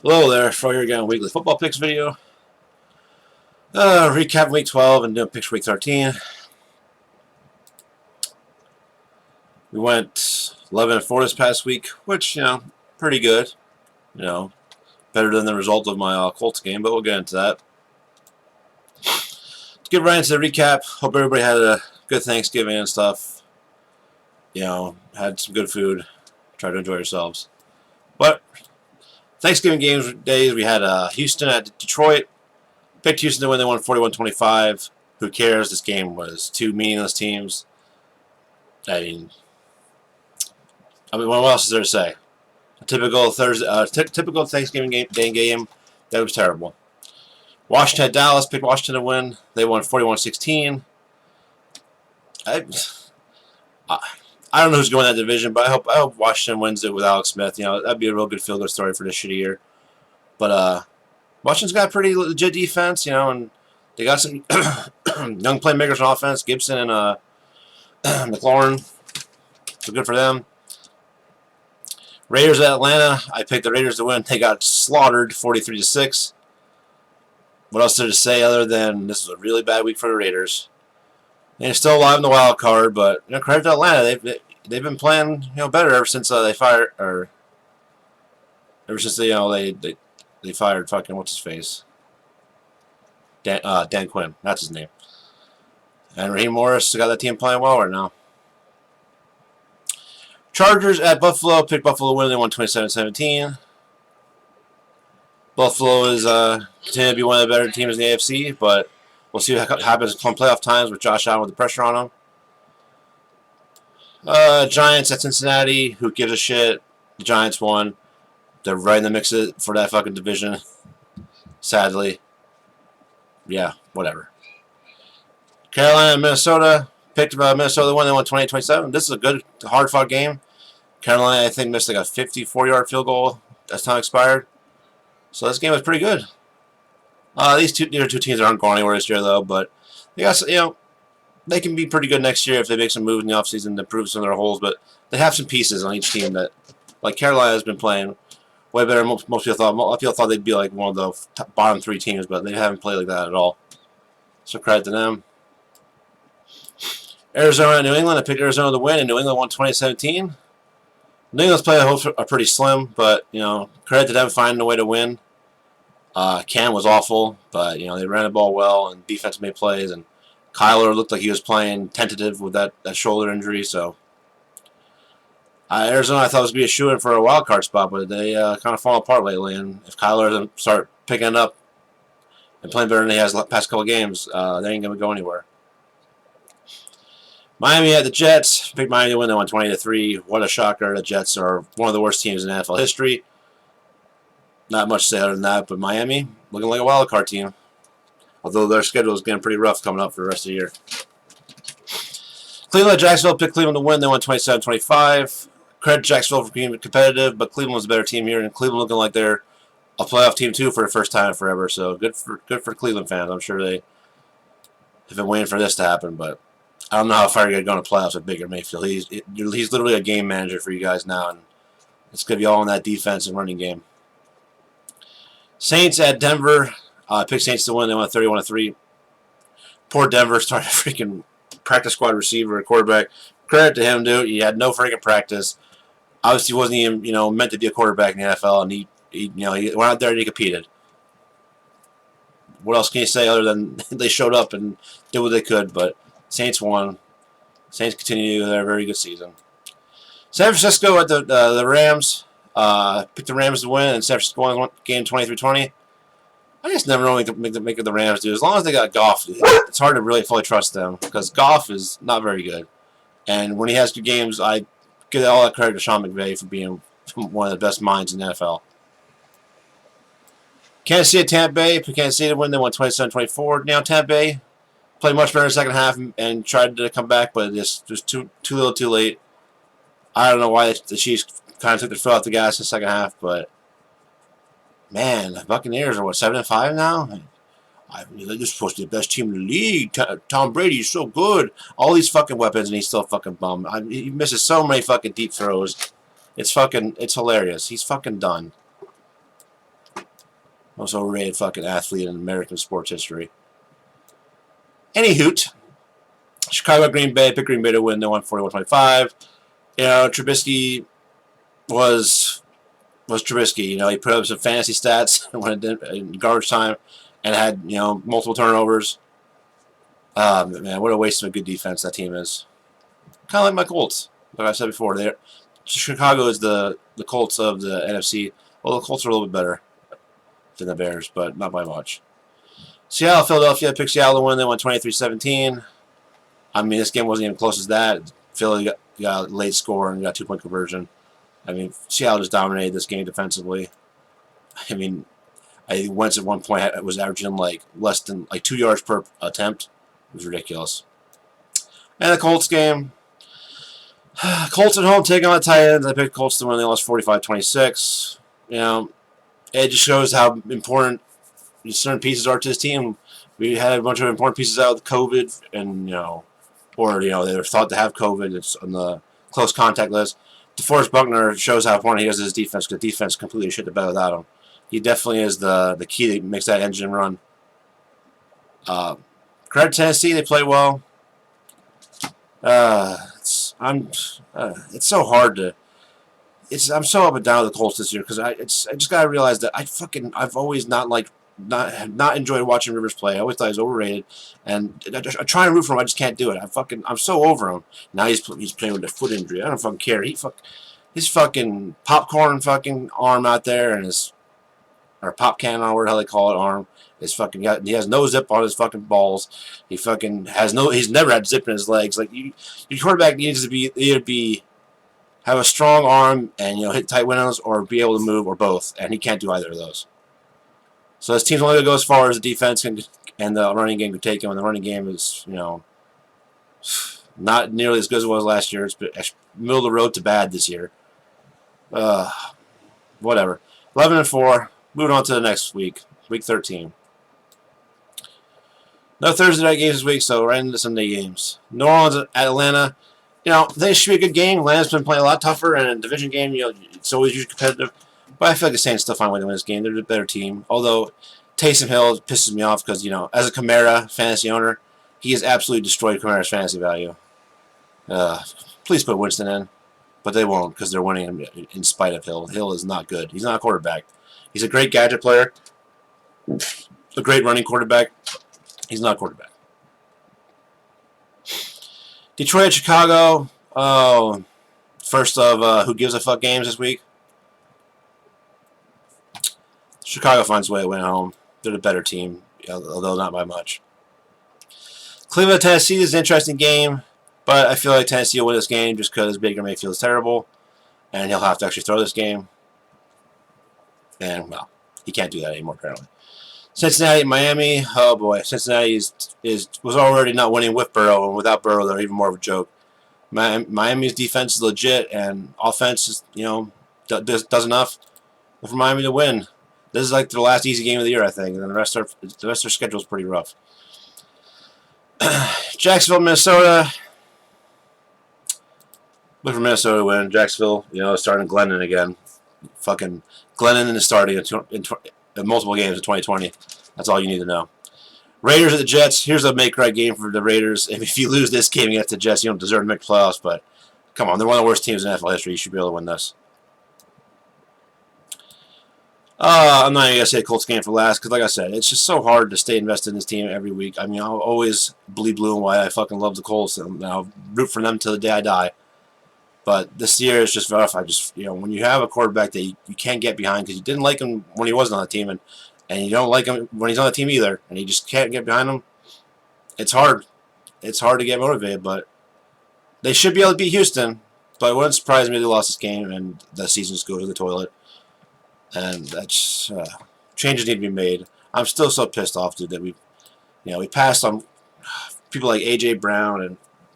Hello there, Fro here again, weekly football picks video. Recap week 12 and doing picks for week 13. We went 11-4 this past week, which, pretty good. Better than the result of my Colts game, but we'll get into that. Let's get right into the recap. Hope everybody had a good Thanksgiving and stuff. Had some good food. Try to enjoy yourselves. But Thanksgiving days, we had Houston at Detroit. Picked Houston to win. They won 41-25. Who cares? This game was two meaningless teams. I mean, what else is there to say? A typical typical Thanksgiving day game that was terrible. Washington at Dallas. Picked Washington to win. They won 41-16. I don't know who's going in that division, but I hope Washington wins it with Alex Smith. That'd be a real good feel-good story for this shitty year. But Washington's got a pretty legit defense, and they got some young playmakers on offense, Gibson and McLaurin. So good for them. Raiders at Atlanta. I picked the Raiders to win. They got slaughtered 43-6. What else is there to say other than this is a really bad week for the Raiders? They're still alive in the wild card, but credit to Atlanta. They've been playing better ever since they fired ever since they fired fucking what's his face, Dan Quinn. That's his name. And Raheem Morris got that team playing well right now. Chargers at Buffalo. Picked Buffalo to win. They won 27-17. Buffalo is continuing to be one of the better teams in the AFC, but we'll see what happens come playoff times with Josh Allen with the pressure on him. Giants at Cincinnati. Who gives a shit? The Giants won. They're right in the mix for that fucking division. Sadly. Yeah, whatever. Carolina and Minnesota. Picked Minnesota to win. They won 28-27. This is a good, hard-fought game. Carolina, I think, missed like a 54-yard field goal as time expired. So this game was pretty good. These two teams aren't going anywhere this year, though. But they got, they can be pretty good next year if they make some moves in the offseason to improve some of their holes. But they have some pieces on each team that, like Carolina has been playing way better than most people thought. Most people thought they'd be like one of the bottom three teams, but they haven't played like that at all. So credit to them. Arizona and New England. I picked Arizona to win, and New England won 2017. New England's players are pretty slim, but credit to them finding a way to win. Cam was awful, but they ran the ball well, and defense made plays, and Kyler looked like he was playing tentative with that shoulder injury. So Arizona, I thought was going to be a shoo-in for a wild card spot, but they kind of fall apart lately. And if Kyler doesn't start picking it up and playing better than he has the past couple of games, they ain't going to go anywhere. Miami at the Jets. Picked Miami to win. They won 20-3. What a shocker. The Jets are one of the worst teams in NFL history. Not much to say other than that, but Miami looking like a wild card team. Although their schedule is getting pretty rough coming up for the rest of the year. Cleveland at Jacksonville. Picked Cleveland to win. They won 27-25. Credit Jacksonville for being competitive, but Cleveland was a better team here, and Cleveland looking like they're a playoff team too for the first time in forever. So good for Cleveland fans. I'm sure they have been waiting for this to happen, but I don't know how far you're going to playoffs with Baker Mayfield. He's literally a game manager for you guys now, and it's going to be all in that defense and running game. Saints at Denver. Picked Saints to win. They won 31-3. Poor Denver started a freaking practice squad receiver and quarterback. Credit to him, dude. He had no freaking practice. Obviously, wasn't even meant to be a quarterback in the NFL, and he went out there and he competed. What else can you say other than they showed up and did what they could? But Saints won. Saints continue their very good season. San Francisco at the Rams. Picked the Rams to win, and San Francisco won game 23-20. I just never know what to make of the Rams, dude. As long as they got Goff, it's hard to really fully trust them because Goff is not very good. And when he has good games, I give all that credit to Sean McVay for being one of the best minds in the NFL. Kansas City at Tampa Bay. Picked Kansas City to win. They won 27-24. Now Tampa Bay played much better in the second half and tried to come back, but it was too little too late. I don't know why the Chiefs kind of took their foot off the gas in the second half, but man, the Buccaneers are 7-5 now? They're just supposed to be the best team in the league. Tom Brady's so good. All these fucking weapons, and he's still fucking bum. He misses so many fucking deep throws. It's hilarious. He's fucking done. Most overrated fucking athlete in American sports history. Any hoot. Chicago, Green Bay. Pick Green Bay to win. They won 41-25. You know, Trubisky was Trubisky. You know, he put up some fantasy stats when in garbage time and had, you know, multiple turnovers. Man, what a waste of a good defense that team is. Kind of like my Colts. Like I said before, Chicago is the Colts of the NFC. Well, the Colts are a little bit better than the Bears, but not by much. Seattle, Philadelphia. Picked Seattle to win. They won 23-17. I mean, this game wasn't even close as that. Philly got a late score and got 2-point conversion. I mean, Seattle just dominated this game defensively. I mean, Wentz at one point was averaging like less than 2 yards per attempt. It was ridiculous. And the Colts game. Colts at home taking on the Titans. I picked Colts to win. They lost 45-26. You know, it just shows how important certain pieces are to this team. We had a bunch of important pieces out with COVID, and you know, or you know, they were thought to have COVID. It's on the close contact list. DeForest Buckner shows how important he is to his defense, because the defense completely shit the bed without him. He definitely is the key that makes that engine run. Credit Tennessee, they play well. It's so hard to. I'm so up and down with the Colts this year, because I just gotta realize that I've always not enjoyed watching Rivers play. I always thought he was overrated, and I try and root for him. I just can't do it. I'm so over him. Now he's playing with a foot injury. I don't fucking care. His fucking popcorn fucking arm out there, and or pop can, or whatever the hell they call it, arm. He has no zip on his fucking balls. He fucking he's never had zip in his legs. Like your quarterback needs to have a strong arm and, you know, hit tight windows, or be able to move, or both, and he can't do either of those. So this team's only going to go as far as the defense and the running game can take him, and the running game is, you know, not nearly as good as it was last year. It's middle of the road to bad this year. Whatever. 11-4. Moving on to the next week, week 13. No Thursday night games this week, so right into Sunday games. New Orleans at Atlanta. You know, they should be a good game. Atlanta's been playing a lot tougher, and a division game, you know, it's always usually competitive. But I feel like the Saints still find a way to win this game. They're the better team. Although Taysom Hill pisses me off because, you know, as a Kamara fantasy owner, he has absolutely destroyed Kamara's fantasy value. Please put Winston in. But they won't, because they're winning in spite of Hill. Hill is not good. He's not a quarterback. He's a great gadget player. A great running quarterback. He's not a quarterback. Detroit, Chicago. Oh, first of who gives a fuck games this week. Chicago finds a way to win at home. They're the better team, although not by much. Cleveland, Tennessee is an interesting game, but I feel like Tennessee will win this game just because Baker Mayfield is terrible, and he'll have to actually throw this game. And, well, he can't do that anymore, apparently. Cincinnati, Miami. Oh, boy. Cincinnati was already not winning with Burrow, and without Burrow, they're even more of a joke. Miami's defense is legit, and offense is, you know, does enough for Miami to win. This is like their last easy game of the year, I think, and then the rest of their schedule is pretty rough. Jacksonville, Minnesota. Look for Minnesota to win. Jacksonville, you know, starting Glennon again. Fucking Glennon is starting in multiple games in 2020. That's all you need to know. Raiders at the Jets. Here's a make-right game for the Raiders. If you lose this game against the Jets, you don't deserve to make the playoffs, but come on, they're one of the worst teams in NFL history. You should be able to win this. I'm not even going to say Colts game for last, because like I said, it's just so hard to stay invested in this team every week. I mean, I'll always bleed blue and white. I fucking love the Colts, and I'll root for them till the day I die. But this year is just rough. You know, when you have a quarterback that you can't get behind, because you didn't like him when he wasn't on the team, and you don't like him when he's on the team either, and you just can't get behind him, it's hard. It's hard to get motivated, but they should be able to beat Houston. But it wouldn't surprise me if they lost this game and the season just goes to the toilet. And that's changes need to be made. I'm still so pissed off, dude, that we passed on people like A.J. Brown and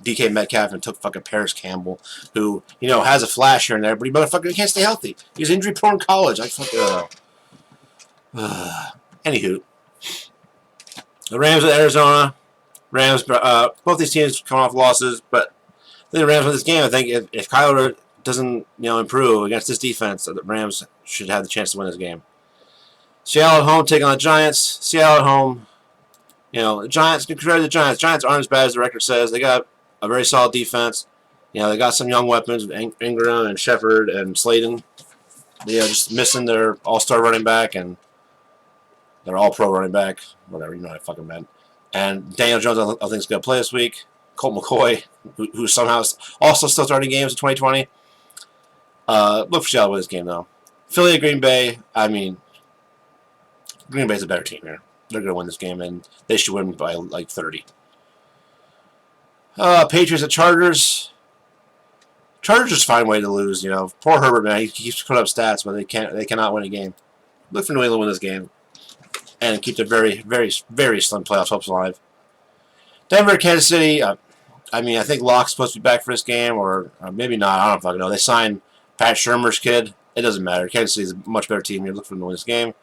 DK Metcalf and took fucking Paris Campbell, who, you know, has a flash here and there, but he can't stay healthy. He's injury prone in college. I fucking anywho, the Rams at Arizona. Rams, both these teams come off losses, but I think the Rams win this game. I think if Kyler doesn't, you know, improve against this defense, the Rams should have the chance to win this game. Seattle at home taking on the Giants. Seattle at home. You know, the Giants, compared to the Giants, Giants aren't as bad as the record says. They got a very solid defense. You know, they got some young weapons with Ingram and Shepard and Slayton. They are just missing their all-star running back and their all-pro running back. Whatever, you know what I fucking meant. And Daniel Jones, I think, is going to play this week. Colt McCoy, who somehow is also still starting games in 2020. Look for Seattle with this game, though. Philly at Green Bay. I mean, Green Bay's a better team here. They're going to win this game, and they should win by like 30. Patriots at Chargers. Chargers just find a way to lose. You know, poor Herbert, man. He keeps putting up stats, but they cannot win a game. Look for New England to win this game and keep their very, very, very slim playoff hopes alive. Denver, Kansas City. I mean, I think Locke's supposed to be back for this game, or maybe not. I don't fucking know. They signed Pat Shurmur's kid. It doesn't matter. Kansas City's a much better team. You're looking for them to win this game.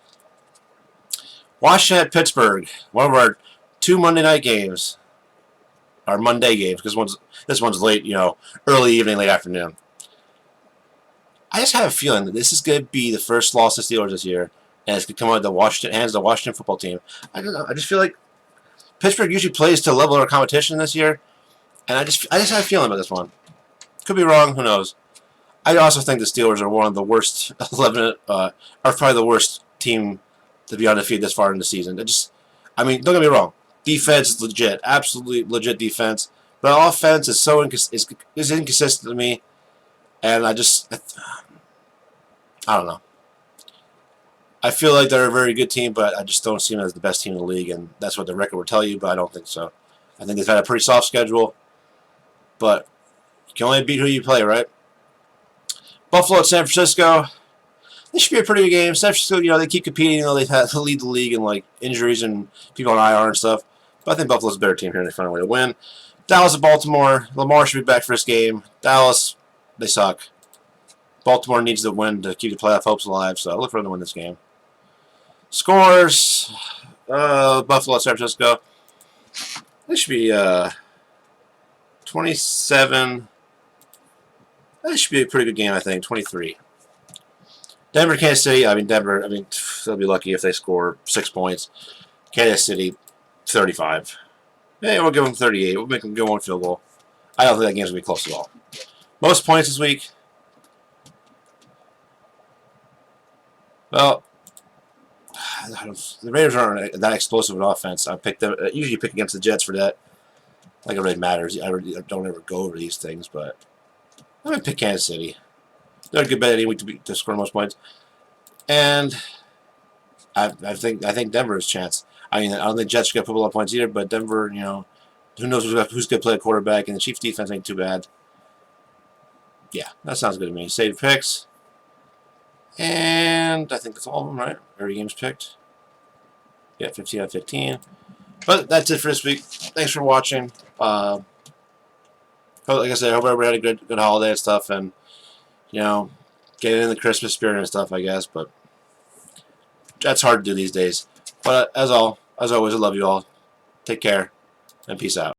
Washington at Pittsburgh. One of our 2 Monday night games. Our Monday games, because this one's late, you know, early evening, late afternoon. I just have a feeling that this is going to be the first loss to Steelers this year, and it's going to come out of the Washington football team. I don't know. I just feel like Pittsburgh usually plays to a level of our competition this year, and I just have a feeling about this one. Could be wrong. Who knows? I also think the Steelers are one of the worst 11, are probably the worst team to be undefeated this far in the season. I mean, don't get me wrong. Defense is legit, absolutely legit defense. But offense is so is inconsistent to me, and I don't know. I feel like they're a very good team, but I just don't see them as the best team in the league, and that's what the record would tell you. But I don't think so. I think they've had a pretty soft schedule, but you can only beat who you play, right? Buffalo at San Francisco. This should be a pretty good game. San Francisco, you know, they keep competing. You know, they lead the league in like injuries and people on IR and stuff. But I think Buffalo's a better team here, and they find a way to win. Dallas at Baltimore. Lamar should be back for this game. Dallas, they suck. Baltimore needs to win to keep the playoff hopes alive, so I look for them to win this game. Scores. Buffalo at San Francisco. This should be 27. That should be a pretty good game, I think. 23. Denver, Kansas City. Denver, they'll be lucky if they score 6 points. Kansas City, 35. Hey, we'll give them 38. We'll make them go 1 field goal. I don't think that game's going to be close at all. Most points this week. Well, the Raiders aren't that explosive in offense. I usually pick against the Jets for that. Like it really matters. I don't ever go over these things, but I'm going to pick Kansas City. They're a good bet any week to score most points. And I think Denver has a chance. I don't think Jets are going to put a lot of points either, but Denver, you know, who knows who's going to play a quarterback, and the Chiefs' defense ain't too bad. Yeah, that sounds good to me. Save picks. And I think that's all of them, right? Every game's picked. Yeah, 15 out of 15. But that's it for this week. Thanks for watching. Like I said, I hope everybody had a good holiday and stuff, and, you know, get in the Christmas spirit and stuff, I guess, but that's hard to do these days. But as always, I love you all. Take care, and peace out.